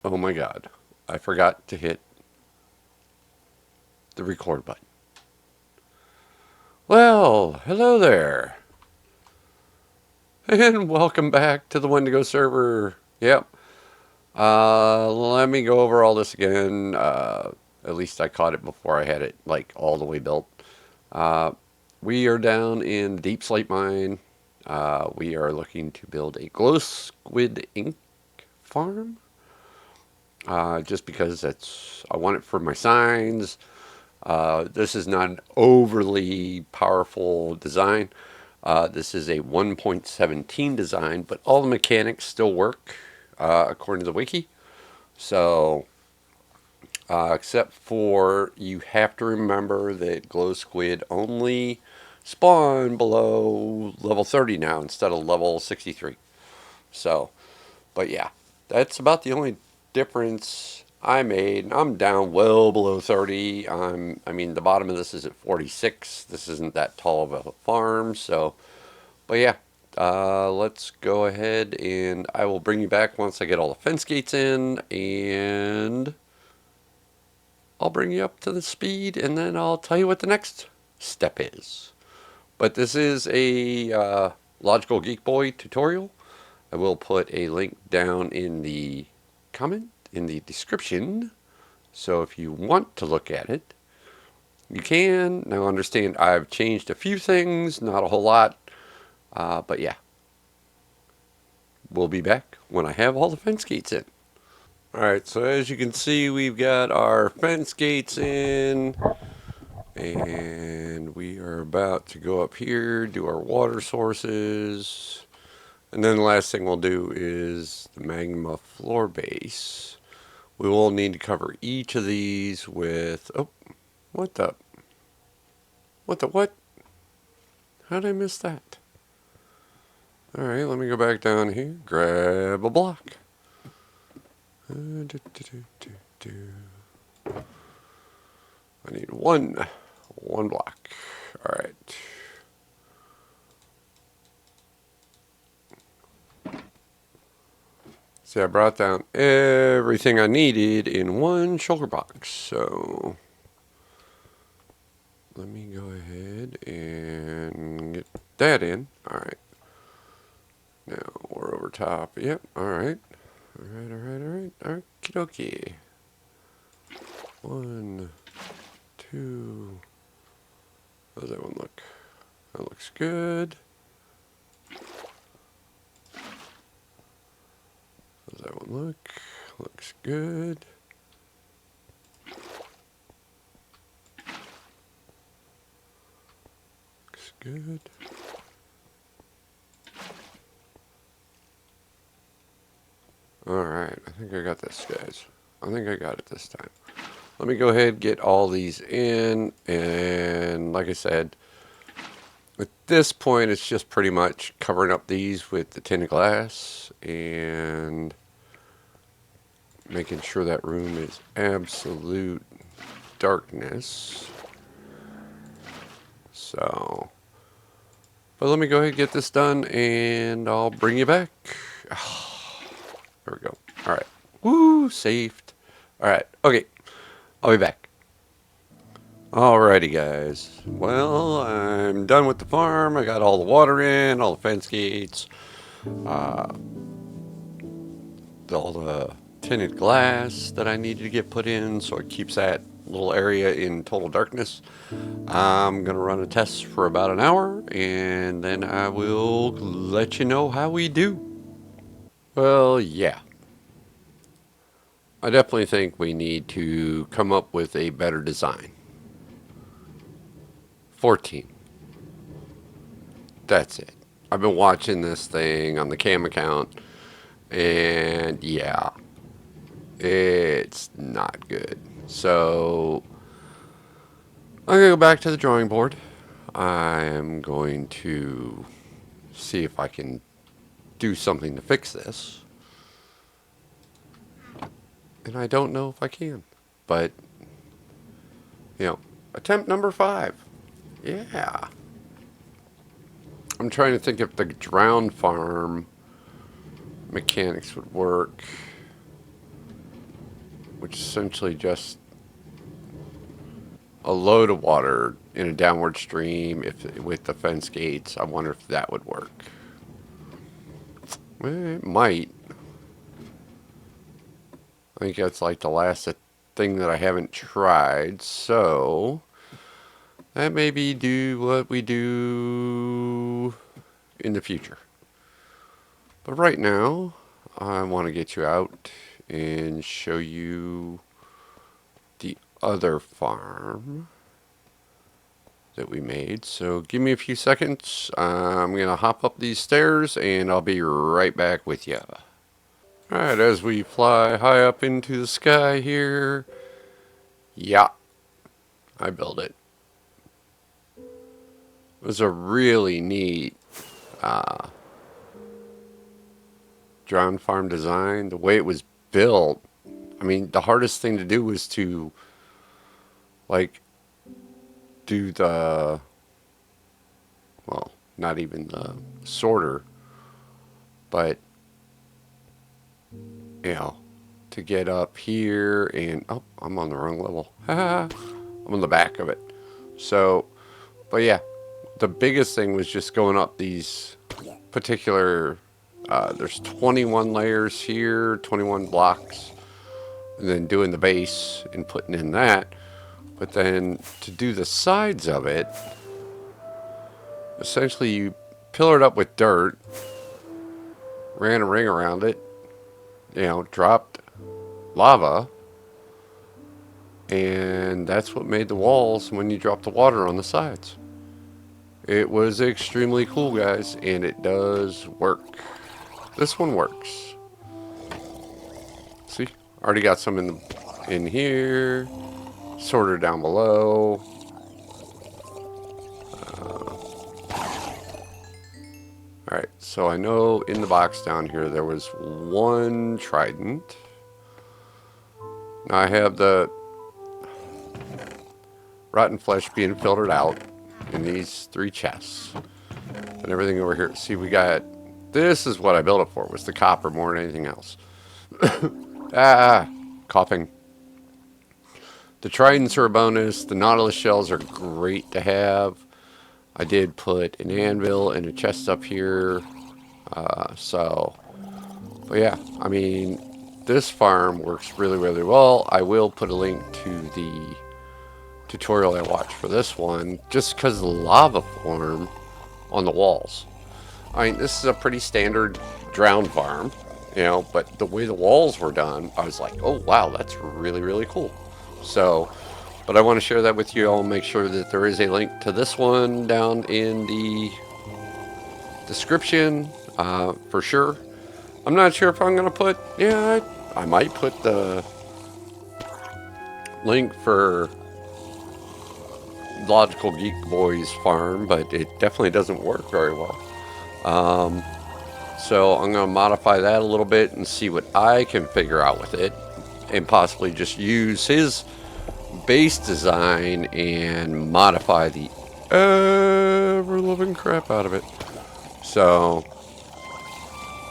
Oh my god, I forgot to hit the record button. Well, hello there, and welcome back to the Wendigo server. Yep. Let me go over all this again. At least I caught it before I had it like all the way built. Uh, we are down in Deep Slate Mine. We are looking to build a glow squid ink farm. Just because I want it for my signs. This is not an overly powerful design. This is a 1.17 design, but all the mechanics still work according to the wiki. So, except for you have to remember that glow squid only spawn below level 30 now instead of level 63. So, but yeah, that's about the only difference I made. I'm down well below 30. I mean, the bottom of this is at 46. This isn't that tall of a farm, so, but yeah, let's go ahead and I will bring you back once I get all the fence gates in, and I'll bring you up to the speed, and then I'll tell you what the next step is. But this is a Logical Geek Boy tutorial. I will put a link down in the comment, in the description. So if you want to look at it, you can. Now understand I've changed a few things, not a whole lot. But yeah, we'll be back when I have all the fence gates in. Alright, so as you can see, we've got our fence gates in. And we are about to go up here, do our water sources. And then the last thing we'll do is the magma floor base. We will need to cover each of these with... Oh, what the... What the what? How did I miss that? Alright, let me go back down here. Grab a block. I need one block. Alright. See, I brought down everything I needed in one shulker box. So let me go ahead and get that in. Alright. Now we're over top. Yep, alright. Alright. Okie dokie. 1, 2. How does that one look? That looks good. How does that one look? Looks good. Looks good. Alright, I think I got this, guys. I think I got it this time. Let me go ahead and get all these in, and like I said, at this point it's just pretty much covering up these with the tinted glass and making sure that room is absolute darkness. So, but let me go ahead and get this done, and I'll bring you back. There we go. Alright. Woo! Saved. Alright. Okay. I'll be back. Alrighty, guys. Well, I'm done with the farm. I got all the water in, all the fence gates, all the tinted glass that I needed to get put in so it keeps that little area in total darkness. I'm going to run a test for about an hour, and then I will let you know how we do. Well, yeah. I definitely think we need to come up with a better design. 14. That's it. I've been watching this thing on the cam account, and yeah, it's not good. So I'm going to go back to the drawing board. I am going to see if I can do something to fix this. And I don't know if I can. But, attempt number 5. Yeah. I'm trying to think if the drown farm mechanics would work. which is essentially just a load of water in a downward stream if with the fence gates. I wonder if that would work. It might. I think that's like the last thing that I haven't tried. So that maybe do what we do in the future. But right now, I want to get you out and show you the other farm that we made. So give me a few seconds. I'm going to hop up these stairs and I'll be right back with you. Alright, as we fly high up into the sky here. Yeah, I built it. It was a really neat drone farm design. The way it was built, I mean, the hardest thing to do was to like do the, well, not even the sorter, but you know, to get up here and, oh, I'm on the wrong level. I'm on the back of it. So, but yeah, the biggest thing was just going up these particular, there's 21 layers here, 21 blocks, and then doing the base and putting in that. But then to do the sides of it, essentially you pillared up with dirt, ran a ring around it, you know, dropped lava, and that's what made the walls when you drop the water on the sides. It was extremely cool, guys, and it does work. This one works. See, already got some in here, sorted down below. Alright, so I know in the box down here there was one trident. Now I have the rotten flesh being filtered out in these 3 chests. And everything over here. See, we got, this is what I built it for, was the copper more than anything else. Coughing. The tridents are a bonus. The nautilus shells are great to have. I did put an anvil and a chest up here. But yeah, I mean, this farm works really, really well. I will put a link to the tutorial I watched for this one, just because of the lava form on the walls. I mean, this is a pretty standard drowned farm, you know, but the way the walls were done, I was like, oh wow, that's really, really cool. So, but I want to share that with you. I'll make sure that there is a link to this one down in the description for sure. I'm not sure if I'm going to put, yeah, I might put the link for Logical Geek Boys farm, but it definitely doesn't work very well. So I'm going to modify that a little bit and see what I can figure out with it, and possibly just use his base design and modify the ever-loving crap out of it. So,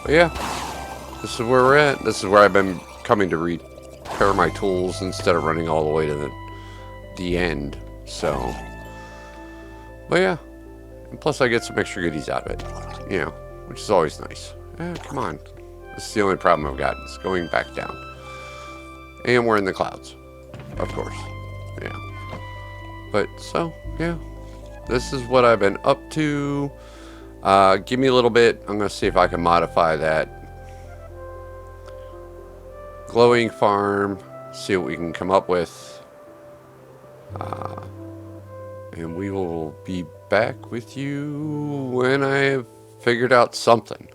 but yeah, this is where we're at. This is where I've been coming to repair my tools instead of running all the way to the end. So, but yeah, and plus I get some extra goodies out of it, you know, which is always nice. Come on, this is the only problem I've got, is going back down. And we're in the clouds, of course, yeah. But, so, yeah, this is what I've been up to. Give me a little bit, I'm going to see if I can modify that glowing farm, see what we can come up with. And we will be back with you when I have figured out something.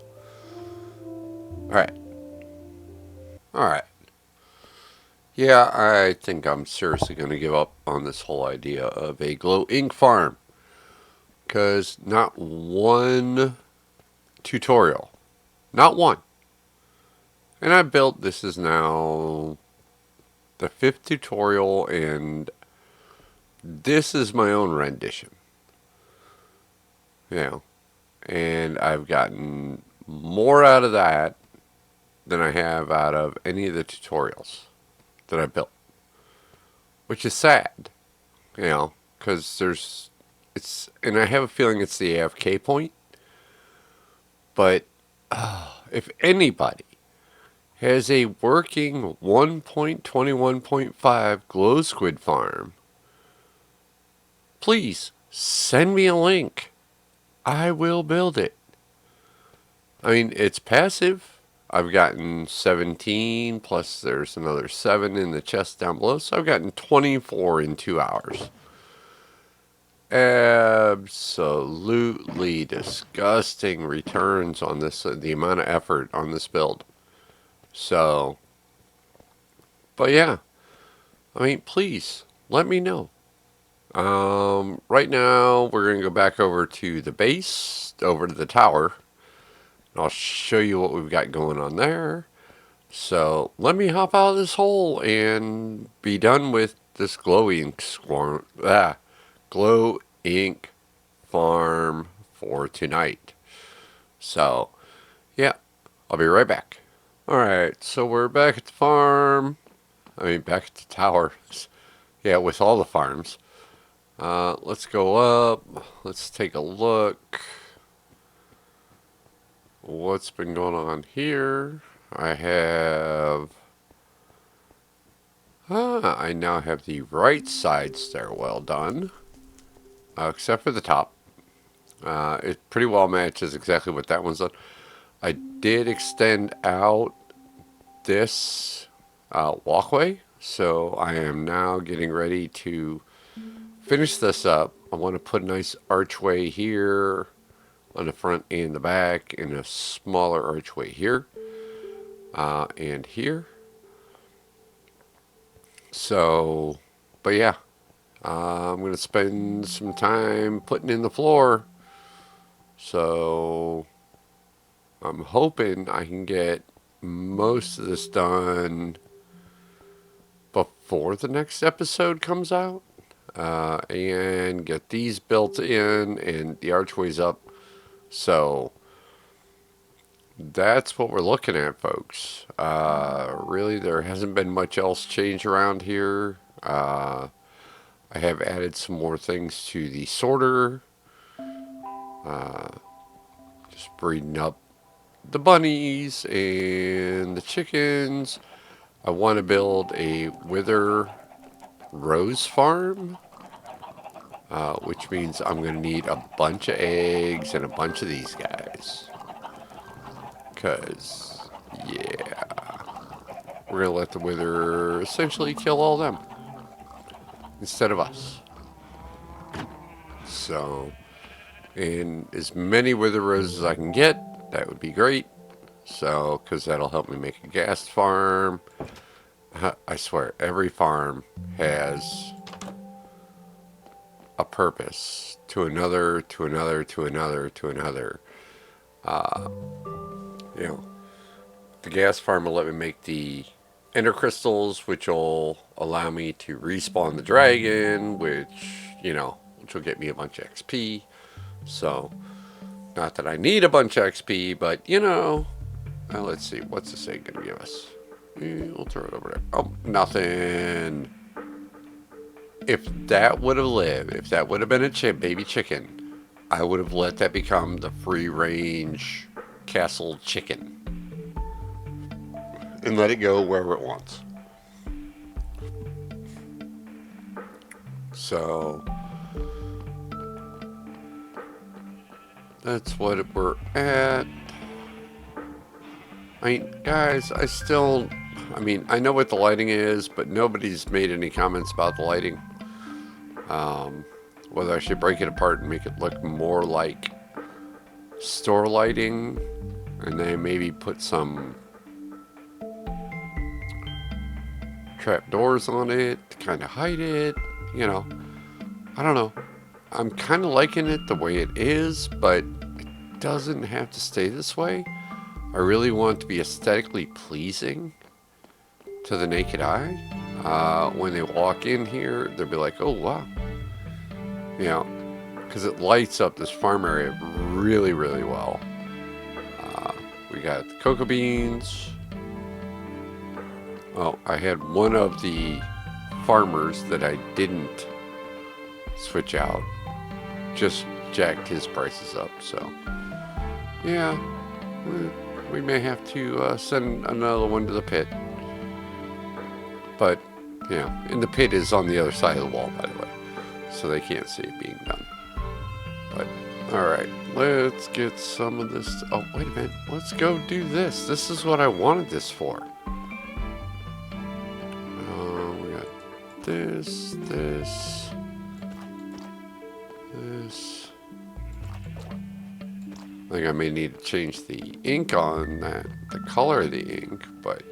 Alright. Alright. Yeah, I think I'm seriously going to give up on this whole idea of a glow ink farm. Because not one tutorial. Not one. And I built, this is now the 5th tutorial, and this is my own rendition. You know, and I've gotten more out of that than I have out of any of the tutorials. that I built, which is sad, because and I have a feeling it's the AFK point, but if anybody has a working 1.21.5 glow squid farm, please send me a link. I will build it. I mean, it's passive. I've gotten 17, plus there's another 7 in the chest down below, so I've gotten 24 in 2 hours. Absolutely disgusting returns on this, the amount of effort on this build. So, but yeah, I mean, please let me know. Right now we're gonna go back over to the base, over to the tower. I'll show you what we've got going on there. So let me hop out of this hole and be done with this glow ink farm for tonight. So yeah, I'll be right back. Alright, so we're back at the farm. Back at the tower. Yeah, with all the farms. Let's go up. Let's take a look. What's been going on here? I now have the right side stairwell done, except for the top. It pretty well matches exactly what that one's done. I did extend out this walkway, so I am now getting ready to finish this up. I want to put a nice archway here on the front and the back, and a smaller archway here and here. So, but yeah, I'm going to spend some time putting in the floor. So, I'm hoping I can get most of this done before the next episode comes out. And get these built in and the archways up. So, that's what we're looking at, folks. Really, there hasn't been much else change around here. I have added some more things to the sorter. Just breeding up the bunnies and the chickens. I want to build a wither rose farm, which means I'm going to need a bunch of eggs and a bunch of these guys. Because, yeah, we're going to let the wither essentially kill all them instead of us. So, and as many wither roses as I can get, that would be great. So, because that'll help me make a ghast farm. I swear, every farm has a purpose to another, to another, to another, to another. The ghast farm will let me make the ender crystals, which will allow me to respawn the dragon, which will get me a bunch of XP. So, not that I need a bunch of XP, but let's see, what's this egg gonna give us? We'll throw it over there. Oh, nothing. If that would have lived, if that would have been a baby chicken, I would have let that become the free range castle chicken and let it go wherever it wants. So that's what we're at. Guys, I know what the lighting is, but nobody's made any comments about the lighting. Whether I should break it apart and make it look more like store lighting, and then maybe put some trap doors on it to kind of hide it. I don't know. I'm kind of liking it the way it is, but it doesn't have to stay this way. I really want it to be aesthetically pleasing to the naked eye. When they walk in here, they'll be like, oh, wow. Because it lights up this farm area really, really well. We got the cocoa beans. Oh, I had one of the farmers that I didn't switch out just jacked his prices up. So, yeah, we may have to send another one to the pit. But, yeah, and the pit is on the other side of the wall, by the way, so they can't see it being done. But, alright, let's get some of this. Oh, wait a minute. Let's go do this. This is what I wanted this for. We got this, this, this. I think I may need to change the ink on that, the color of the ink, but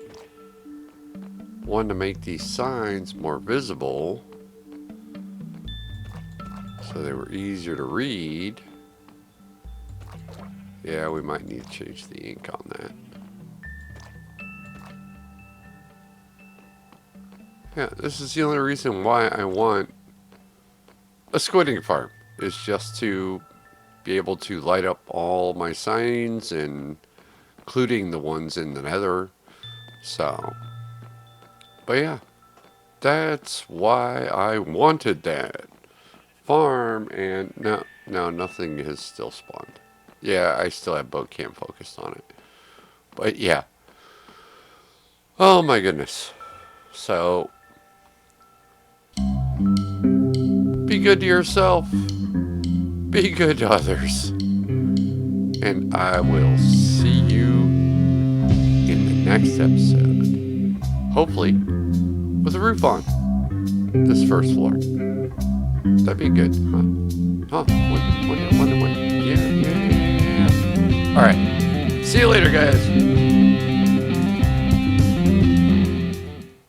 one to make these signs more visible so they were easier to read. Yeah, we might need to change the ink on that. Yeah, this is the only reason why I want a squidding farm, is just to be able to light up all my signs, and including the ones in the nether. So, but yeah, that's why I wanted that farm. And no, nothing has still spawned. Yeah, I still have boat cam focused on it. But yeah. Oh my goodness. So, be good to yourself. Be good to others. And I will see you in the next episode. Hopefully, with a roof on this first floor. That'd be good, huh? Huh? Wonder when. Yeah. Alright. See you later, guys.